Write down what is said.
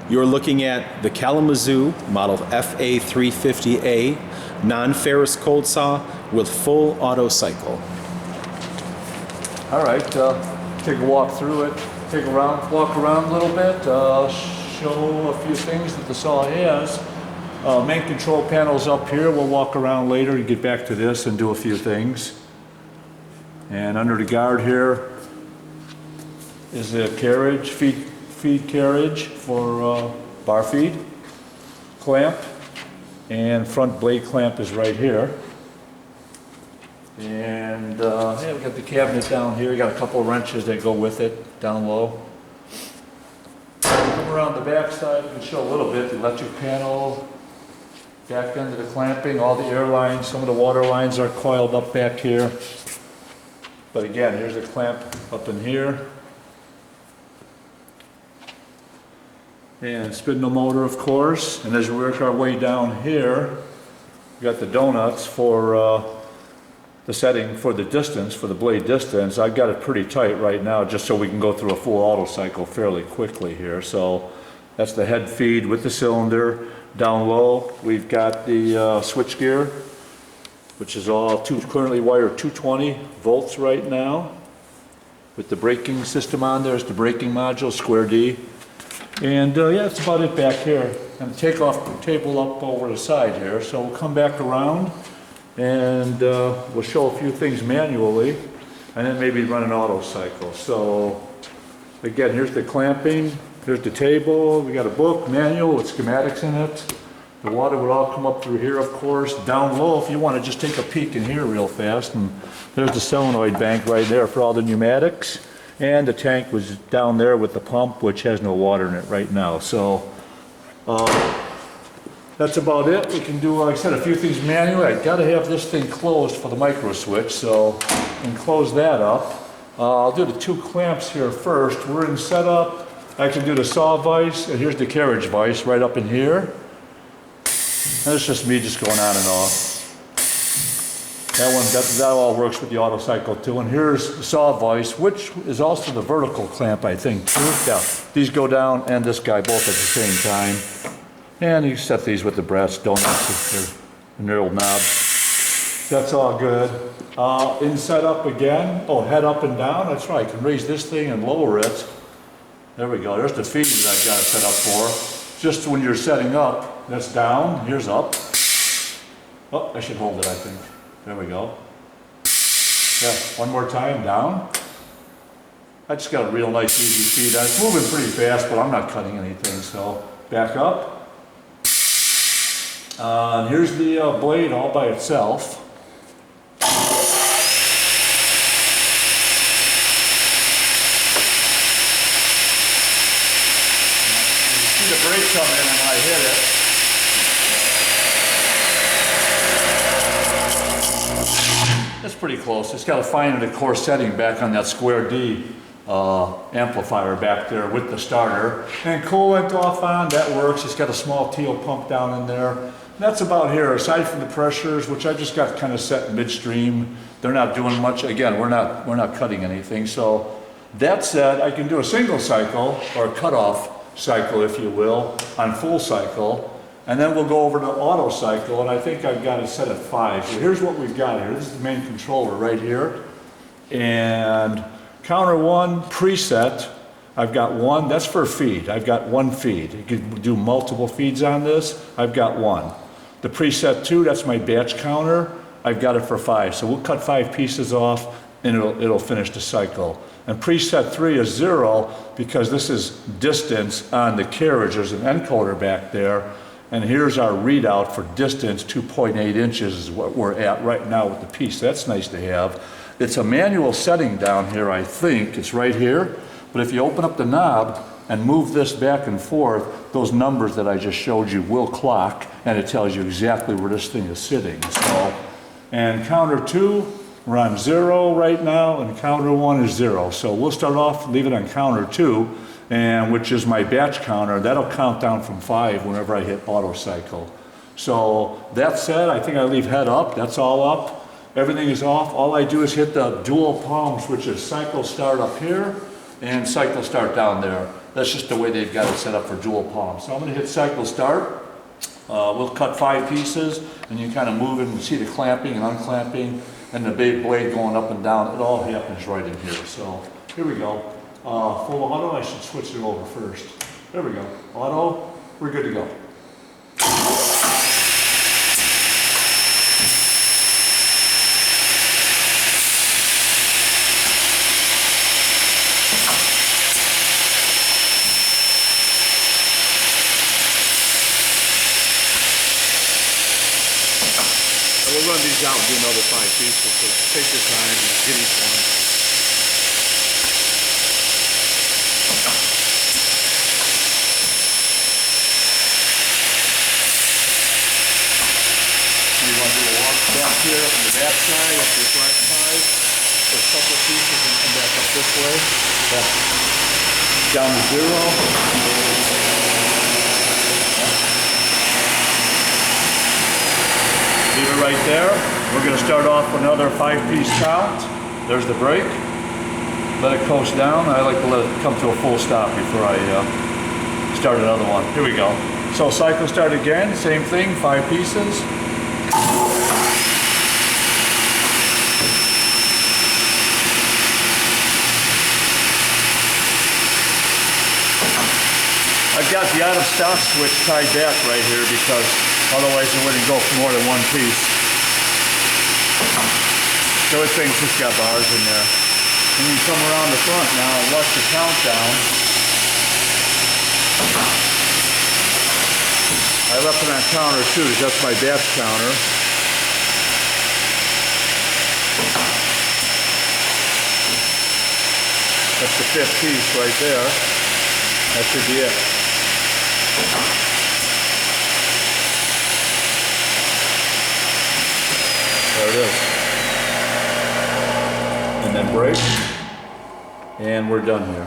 You're looking at the Kalamazoo model FA350A Non-Ferrous cold saw with full auto cycle. All right, take a walk through it, walk around a little bit, show a few things that the saw has. Main control panel's up here. We'll walk around later and get back to this and do a few things. And under the guard here is the carriage, feed carriage for bar feed, clamp, and front blade clamp is right here. And yeah, we got the cabinet down here. We got a couple of wrenches that go with it down low. Come around the back side, we can show a little bit. The electric panel, back end of the clamping, all the air lines, some of the water lines are coiled up back here. But again, here's the clamp up in here. And spindle motor, of course. And as we work our way down here, we got the donuts for the setting for the distance, for the blade distance. I've got it pretty tight right now just so we can go through a full auto cycle fairly quickly here. So that's the head feed with the cylinder. Down low, we've got the switch gear, which is all currently wired 220 volts right now. With the braking system on there, it's the braking module, square D. And yeah, that's about it back here. And take off the table up over the side here. So we'll come back around and we'll show a few things manually and then maybe run an auto cycle. So again, here's the clamping, here's the table, we got a book, manual with schematics in it. The water would all come up through here, of course. Down low, if you want to just take a peek in here real fast, and there's the solenoid bank right there for all the pneumatics. And the tank was down there with the pump, which has no water in it right now. So that's about it. We can do, like I said, a few things manually. I got to have this thing closed for the micro switch, so I can close that up. I'll do the two clamps here first. We're in setup. I can do the saw vise, and here's the carriage vise right up in here. And it's just me just going on and off. That all works with the auto cycle too. And here's the saw vise, which is also the vertical clamp, I think. Yeah, these go down and this guy both at the same time. And you set these with the brass donuts, the knurled knob. That's all good. In setup again, head up and down. That's right, I can raise this thing and lower it. There we go, there's the feed that I've got it set up for. Just when you're setting up, that's down, here's up. Oh, I should hold it, I think. There we go. Yeah, one more time, down. I just got a real nice easy feed. It's moving pretty fast, but I'm not cutting anything, so back up. And here's the blade all by itself. You see the brake come in and I hit it. That's pretty close. It's got to find the core setting back on that square D amplifier back there with the starter. And coolant off on, that works. It's got a small teal pump down in there. And that's about here. Aside from the pressures, which I just got kind of set midstream, they're not doing much. Again, we're not cutting anything. So that said, I can do a single cycle or a cutoff cycle, if you will, on full cycle. And then we'll go over to auto cycle, and I think I've got it set at 5. So here's what we've got here. This is the main controller right here. And counter 1 preset, I've got 1. That's for feed. I've got 1 feed. You can do multiple feeds on this. I've got 1. The preset 2, that's my batch counter. I've got it for 5. So we'll cut 5 pieces off, and it'll finish the cycle. And preset 3 is 0 because this is distance on the carriage. There's an encoder back there. And here's our readout for distance, 2.8 inches is what we're at right now with the piece. That's nice to have. It's a manual setting down here, I think. It's right here. But if you open up the knob and move this back and forth, those numbers that I just showed you will clock, and it tells you exactly where this thing is sitting. So, and counter 2, we're on 0 right now, and counter 1 is 0. So we'll start off, leave it on counter 2. And which is my batch counter. That'll count down from 5 whenever I hit auto cycle. So that said, I think I leave head up. That's all up. Everything is off. All I do is hit the dual palms, which is cycle start up here and cycle start down there. That's just the way they've got it set up for dual palm. So I'm going to hit cycle start. We'll cut 5 pieces, and you kind of move it and see the clamping and unclamping and the big blade going up and down. It all happens right in here. So here we go. Full auto. I should switch it over first. There we go. Auto. We're good to go. We'll run these out and do another 5 pieces, so take your time and get each one. You want to do a walk back here from the back side, up to the front side, for a couple of pieces and come back up this way. Back down to 0. Leave it right there. We're going to start off with another 5-piece count. There's the brake. Let it coast down. I like to let it come to a full stop before I start another one. Here we go. So cycle start again. Same thing, 5 pieces. I've got the out of stock switch tied back right here because otherwise it wouldn't go for more than 1 piece. So it thinks it's got bars in there. And you come around the front now and watch the countdown. I left it on counter 2 because that's my batch counter. That's the 5th piece right there. That should be it. There it is. And then brake. And we're done here.